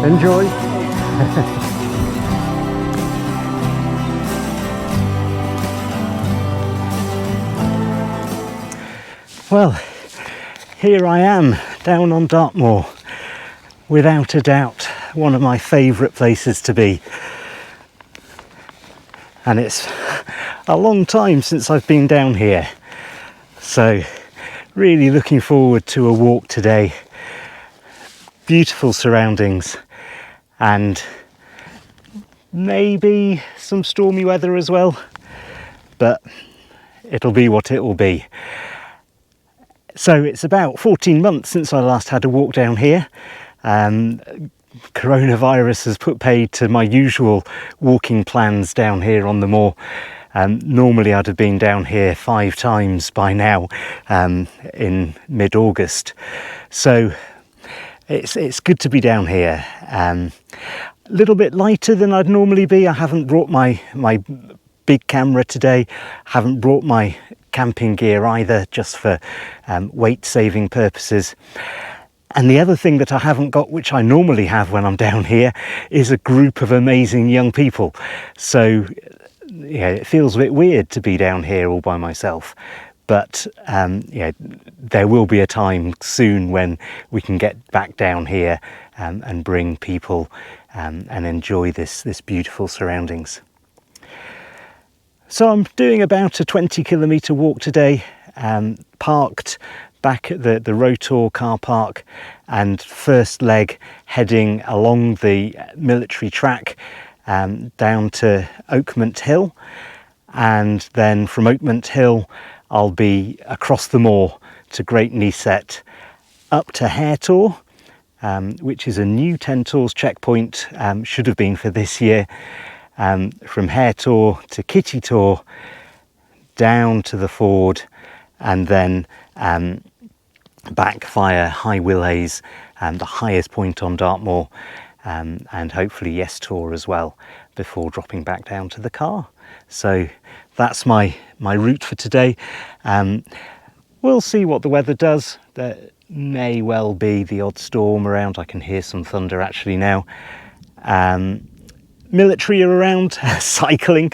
Enjoy. Well, here I am down on Dartmoor, without a doubt one of my favourite places to be, and it's a long time since I've been down here, so really looking forward to a walk today. Beautiful surroundings and maybe some stormy weather as well, but it'll be what it will be. So it's about 14 months since I last had a walk down here. Coronavirus has put paid to my usual walking plans down here on the moor. Normally I'd have been down here 5 times by now in mid-August. So it's good to be down here. A little bit lighter than I'd normally be. I haven't brought my big camera today. Haven't brought my camping gear either, just for weight saving purposes. And the other thing that I haven't got, which I normally have when I'm down here, is a group of amazing young people. So yeah, it feels a bit weird to be down here all by myself. But yeah, there will be a time soon when we can get back down here and bring people and enjoy this beautiful surroundings. So I'm doing about a 20-kilometre walk today, parked back at the Rowtor car park, and first leg heading along the military track down to Okement Hill, and then from Okement Hill I'll be across the moor to Great Kneeset, up to Hare Tor, which is a new 10 Tors checkpoint, should have been for this year. From Hare Tor to Hare Tor, down to the ford, and then back via High Willhays, the highest point on Dartmoor, and hopefully Yes Tor as well, before dropping back down to the car. So that's my route for today. We'll see what the weather does. There may well be the odd storm around. I can hear some thunder actually now. Military are around cycling,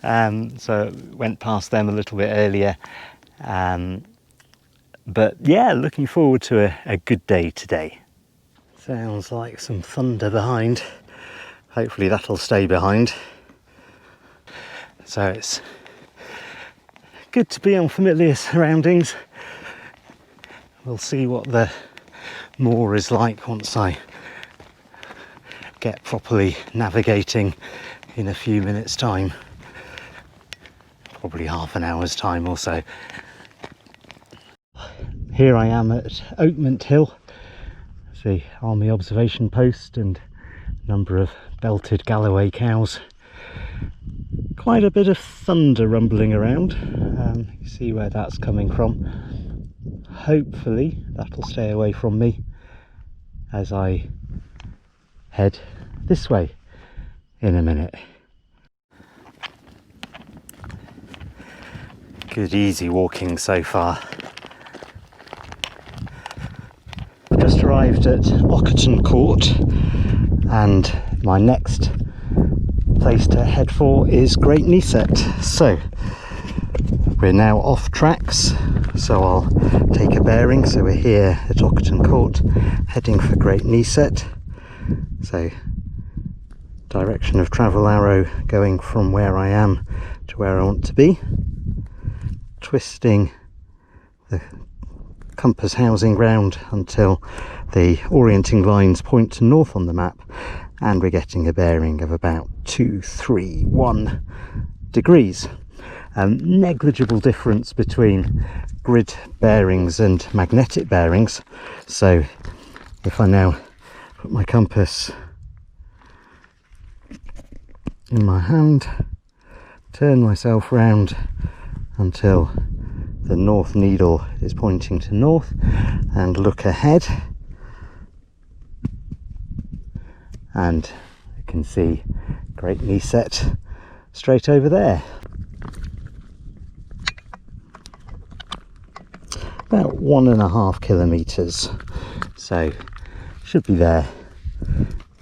so went past them a little bit earlier, but yeah, looking forward to a good day today. Sounds like some thunder behind. Hopefully that'll stay behind. So it's good to be on familiar surroundings. We'll see what the moor is like once I get properly navigating in a few minutes' time, probably half an hour's time or so. Here I am at Okement Hill, the army observation post, and a number of belted Galloway cows. Quite a bit of thunder rumbling around. You see where that's coming from. Hopefully that'll stay away from me as I head this way in a minute. Good easy walking so far. Just arrived at Okement Court, and my next place to head for is Great Kneeset. So we're now off tracks, so I'll take a bearing. So we're here at Okement Court, heading for Great Kneeset. So direction of travel arrow going from where I am to where I want to be, twisting the compass housing round until the orienting lines point to north on the map, and we're getting a bearing of about 231 degrees. Negligible difference between grid bearings and magnetic bearings, so if I now put my compass in my hand, turn myself round until the north needle is pointing to north, and look ahead, and you can see Great Kneeset straight over there. About 1.5 kilometres, so should be there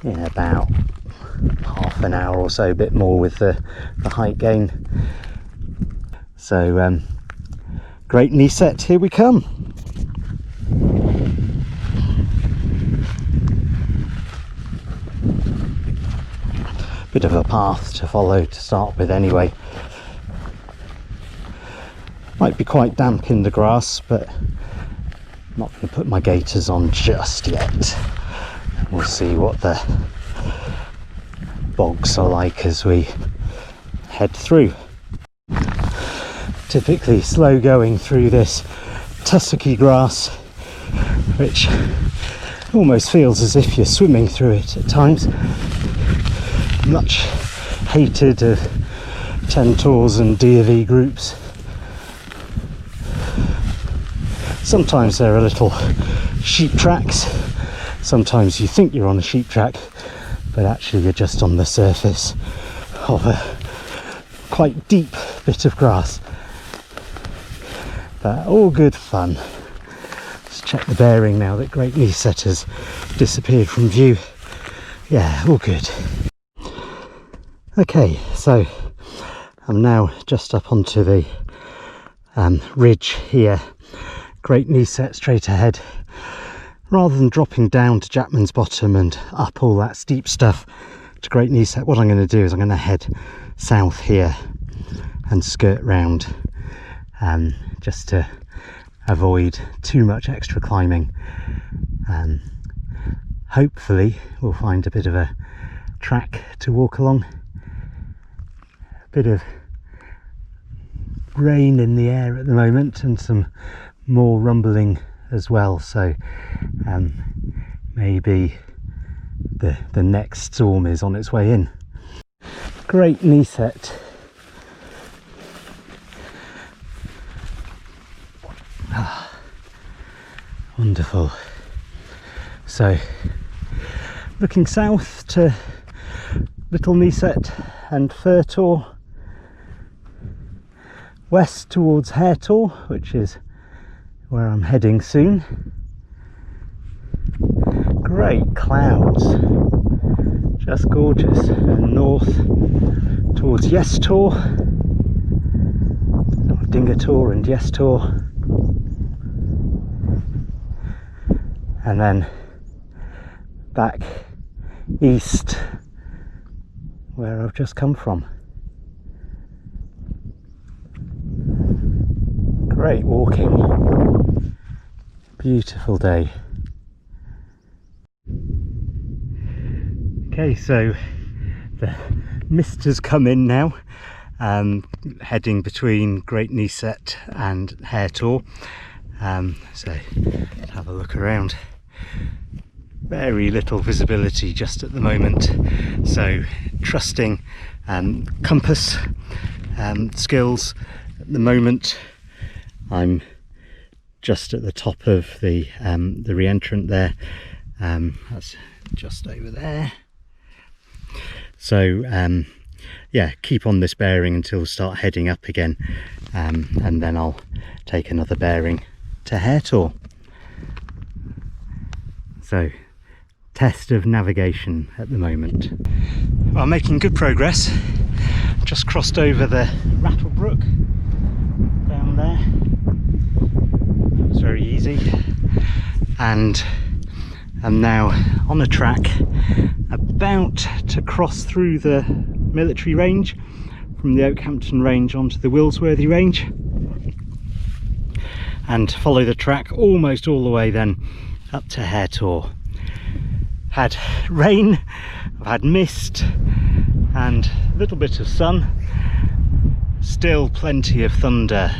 in about half an hour or so, a bit more with the height gain. So Great Kneeset, here we come. Bit of a path to follow to start with anyway. Might be quite damp in the grass, but I'm not going to put my gaiters on just yet. We'll see what the bogs are like as we head through. Typically slow going through this tussocky grass, which almost feels as if you're swimming through it at times. Much hated of Tentors and DV groups. Sometimes there are little sheep tracks, sometimes you think you're on a sheep track, but actually you're just on the surface of a quite deep bit of grass. But all good fun. Let's check the bearing now that Great Kneeset has disappeared from view. Yeah, all good. Okay, so I'm now just up onto the ridge here. Great Kneeset straight ahead. Rather than dropping down to Jackman's Bottom and up all that steep stuff to Great Kneeset, what I'm going to do is I'm going to head south here and skirt round, just to avoid too much extra climbing. Hopefully we'll find a bit of a track to walk along. A bit of rain in the air at the moment and some more rumbling as well, so maybe the next storm is on its way in. Great Kneeset. Wonderful. So looking south to Little Kneeset and Hare Tor, west towards Hare Tor, which is where I'm heading soon. Great clouds, just gorgeous. And north towards Tor, Tor and Tor, and then back east where I've just come from. Great walking, beautiful day. Okay, so the mist has come in now, heading between Great Kneeset and Hare Tor. So let's have a look around. Very little visibility just at the moment, so trusting compass skills at the moment. I'm just at the top of the re-entrant there. That's just over there. So yeah, keep on this bearing until we start heading up again, and then I'll take another bearing to Hare Tor. So test of navigation at the moment. Well, making good progress. Just crossed over the Rattle Brook down there. That was very easy, and I'm now on a track about to cross through the military range from the Oakhampton range onto the Willsworthy range, and follow the track almost all the way then up to Hare Tor. Had rain, I've had mist and a little bit of sun, still plenty of thunder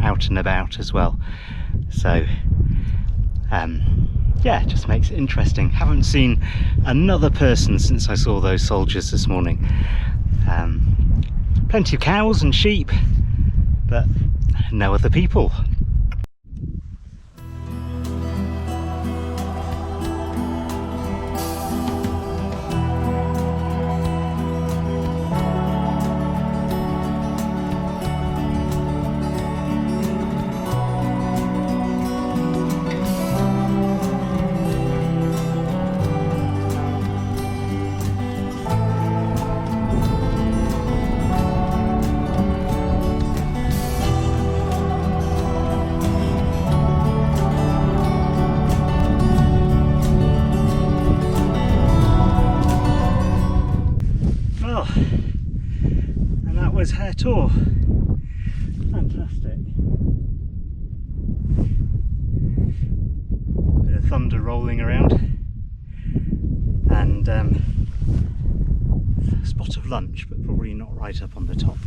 out and about as well. So yeah, it just makes it interesting. Haven't seen another person since I saw those soldiers this morning. Plenty of cows and sheep, but no other people. was Hare Tor. Fantastic. Bit of thunder rolling around, and a spot of lunch, but probably not right up on the top.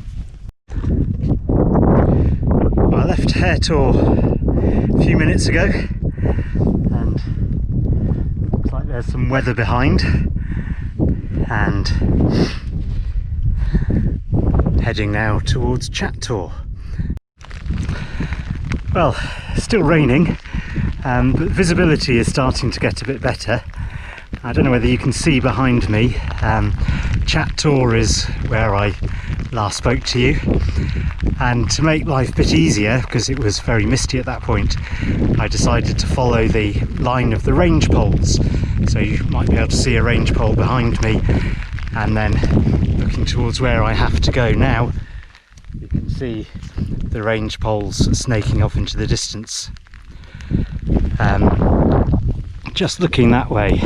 Well, I left Hare Tor a few minutes ago, and looks like there's some weather behind, and heading now towards Tor. Well, still raining, but visibility is starting to get a bit better. I don't know whether you can see behind me, Tor is where I last spoke to you, and to make life a bit easier, because it was very misty at that point, I decided to follow the line of the range poles. So you might be able to see a range pole behind me, and then looking towards where I have to go now, you can see the range poles snaking off into the distance. Just looking that way,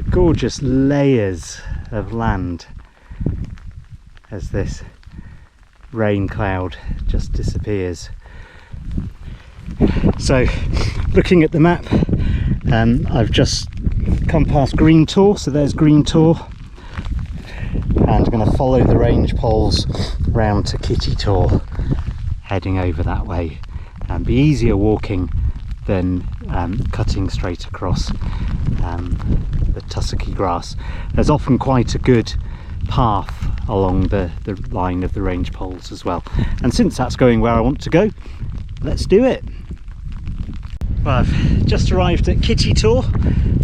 gorgeous layers of land as this rain cloud just disappears. So, looking at the map, I've just come past Tor, so there's Tor, and I'm going to follow the range poles round to Tor, heading over that way, and be easier walking than cutting straight across the tussocky grass. There's often quite a good path along the line of the range poles as well, and since that's going where I want to go, let's do it. Well, I've just arrived at Tor,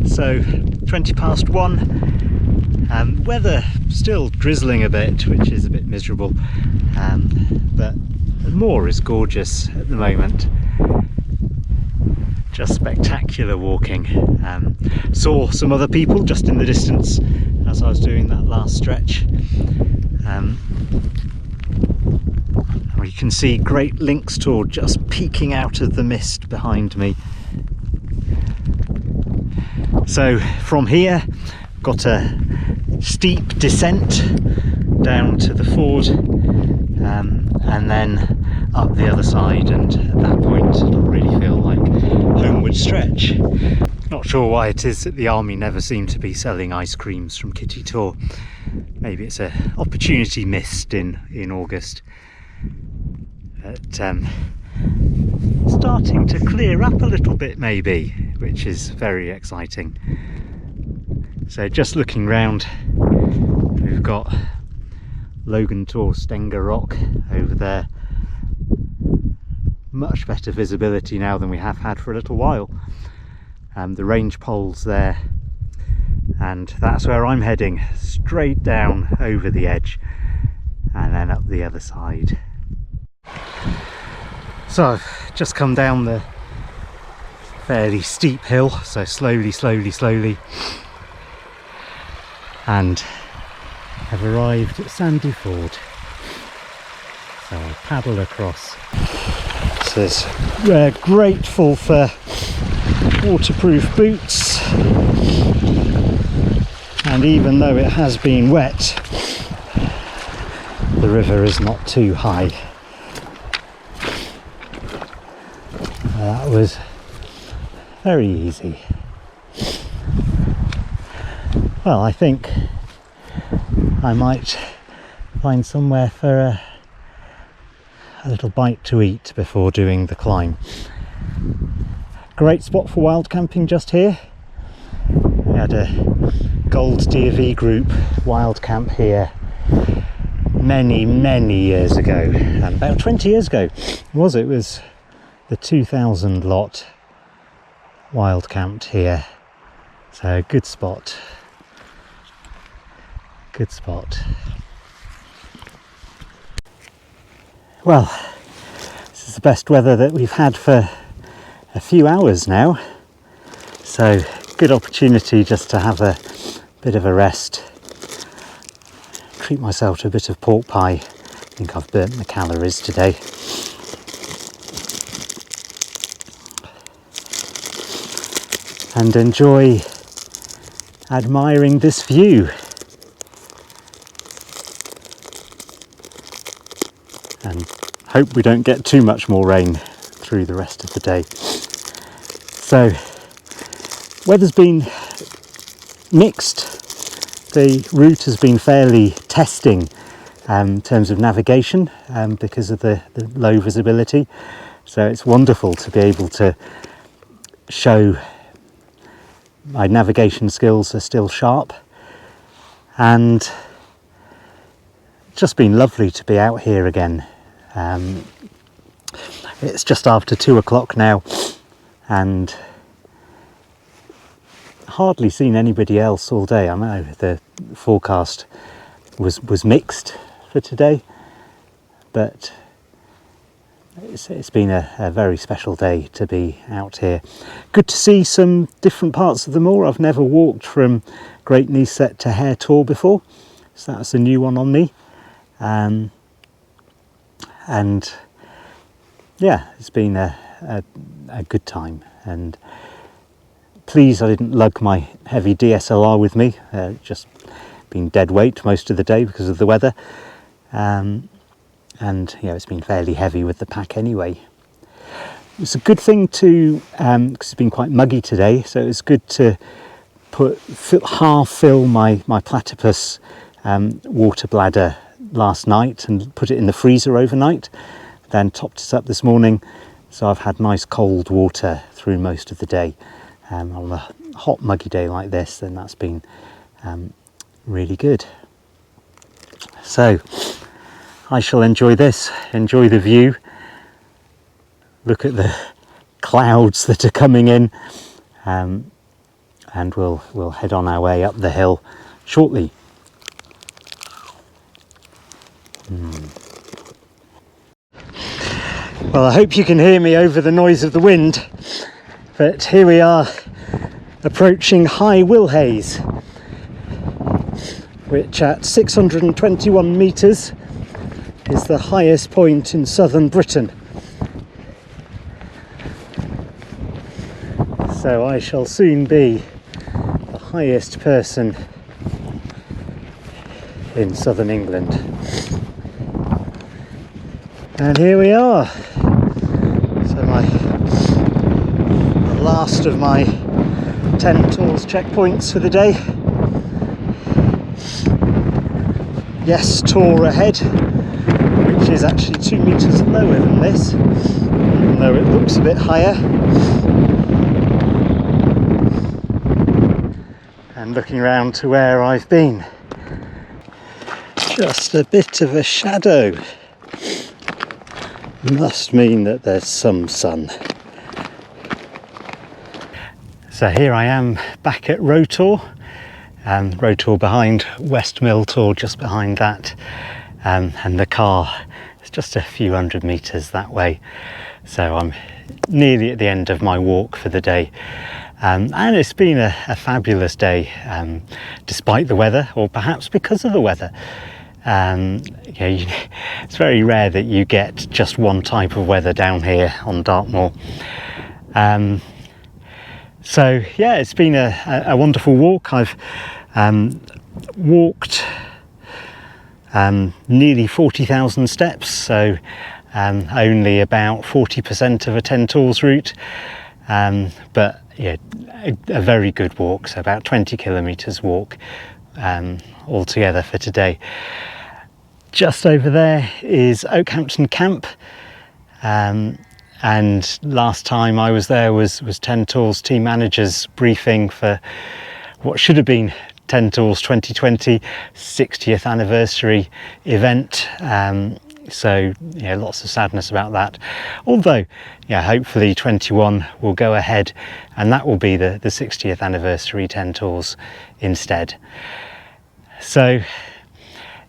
so 1:20. Weather still drizzling a bit, which is a bit miserable, but the moor is gorgeous at the moment. Just spectacular walking. Saw some other people just in the distance as I was doing that last stretch. You can see Great Lynx Tor just peeking out of the mist behind me. So from here, got a steep descent down to the ford, and then up the other side, and at that point it'll really feel like homeward stretch. Not sure why it is that the army never seem to be selling ice creams from Tor. Maybe it's an opportunity missed in August. But starting to clear up a little bit maybe, which is very exciting. So just looking round, we've got Tor Stenger Rock over there. Much better visibility now than we have had for a little while. The range poles there, and that's where I'm heading, straight down over the edge and then up the other side. So I've just come down the fairly steep hill, so slowly, and have arrived at Sandy Ford. So I'll paddle across. So we're grateful for waterproof boots, and even though it has been wet, the river is not too high. That was very easy. Well, I think I might find somewhere for a little bite to eat before doing the climb. Great spot for wild camping just here. We had a Gold DV group wild camp here many years ago, about 20 years ago it was the 2000 lot wild camped here, so good spot. Well, this is the best weather that we've had for a few hours now, so good opportunity just to have a bit of a rest, treat myself to a bit of pork pie. I think I've burnt the calories today. And enjoy admiring this view. and hope we don't get too much more rain through the rest of the day. So weather's been mixed. The route has been fairly testing in terms of navigation because of the low visibility. So it's wonderful to be able to show my navigation skills are still sharp, and it's just been lovely to be out here again. It's just after 2 o'clock now, and hardly seen anybody else all day. I know the forecast was mixed for today, but it's been a very special day to be out here. Good to see some different parts of the moor. I've never walked from Great Kneeset to Hare Tor before, so that's a new one on me. And yeah, it's been a good time, and pleased I didn't lug my heavy DSLR with me. Just been dead weight most of the day because of the weather. And yeah, it's been fairly heavy with the pack anyway. It's a good thing to, because it's been quite muggy today, so it's good to half fill my platypus water bladder last night and put it in the freezer overnight, then topped it up this morning, so I've had nice cold water through most of the day. On a hot muggy day like this, then that's been really good. So I shall enjoy this, enjoy the view, look at the clouds that are coming in, and we'll head on our way up the hill shortly. Well, I hope you can hear me over the noise of the wind, but here we are approaching High Willhays, which at 621 metres is the highest point in southern Britain. So I shall soon be the highest person in southern England. And here we are. So the last of my 10 tools checkpoints for the day. Yes, Tor ahead, which is actually 2 metres lower than this, even though it looks a bit higher. And looking around to where I've been, just a bit of a shadow. Must mean that there's some sun. So here I am back at Rowtor, and Rowtor behind, West Mill Tor just behind that, and the car is just a few hundred metres that way. So I'm nearly at the end of my walk for the day, and it's been a fabulous day, despite the weather, or perhaps because of the weather. It's very rare that you get just one type of weather down here on Dartmoor. So yeah, it's been a wonderful walk. I've walked nearly 40,000 steps, so only about 40% of a 10 tools route, but yeah, a very good walk, so about 20 kilometres walk altogether for today. Just over there is Oakhampton Camp, and last time I was there was 10 Tools team managers briefing for what should have been 10 Tools 2020 60th anniversary event. So yeah, lots of sadness about that, although yeah, hopefully 21 will go ahead and that will be the 60th anniversary 10 Tools instead. So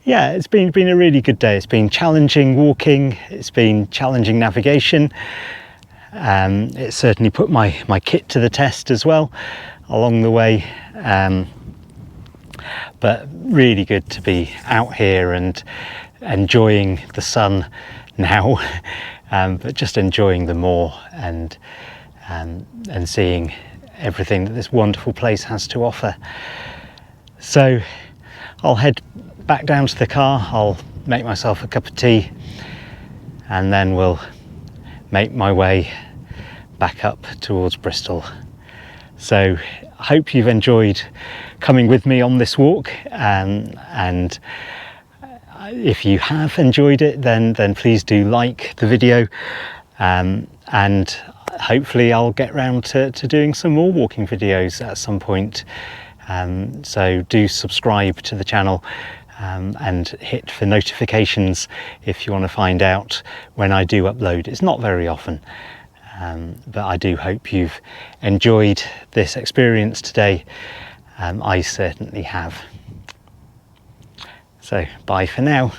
yeah, it's been a really good day. It's been challenging walking, it's been challenging navigation. It certainly put my kit to the test as well along the way. But really good to be out here and enjoying the sun now, but just enjoying the moor and seeing everything that this wonderful place has to offer. So I'll head back down to the car, I'll make myself a cup of tea and then we'll make my way back up towards Bristol. So I hope you've enjoyed coming with me on this walk, and if you have enjoyed it, then please do like the video, and hopefully I'll get round to doing some more walking videos at some point. So do subscribe to the channel and hit for notifications if you want to find out when I do upload. It's not very often, but I do hope you've enjoyed this experience today. I certainly have. So bye for now.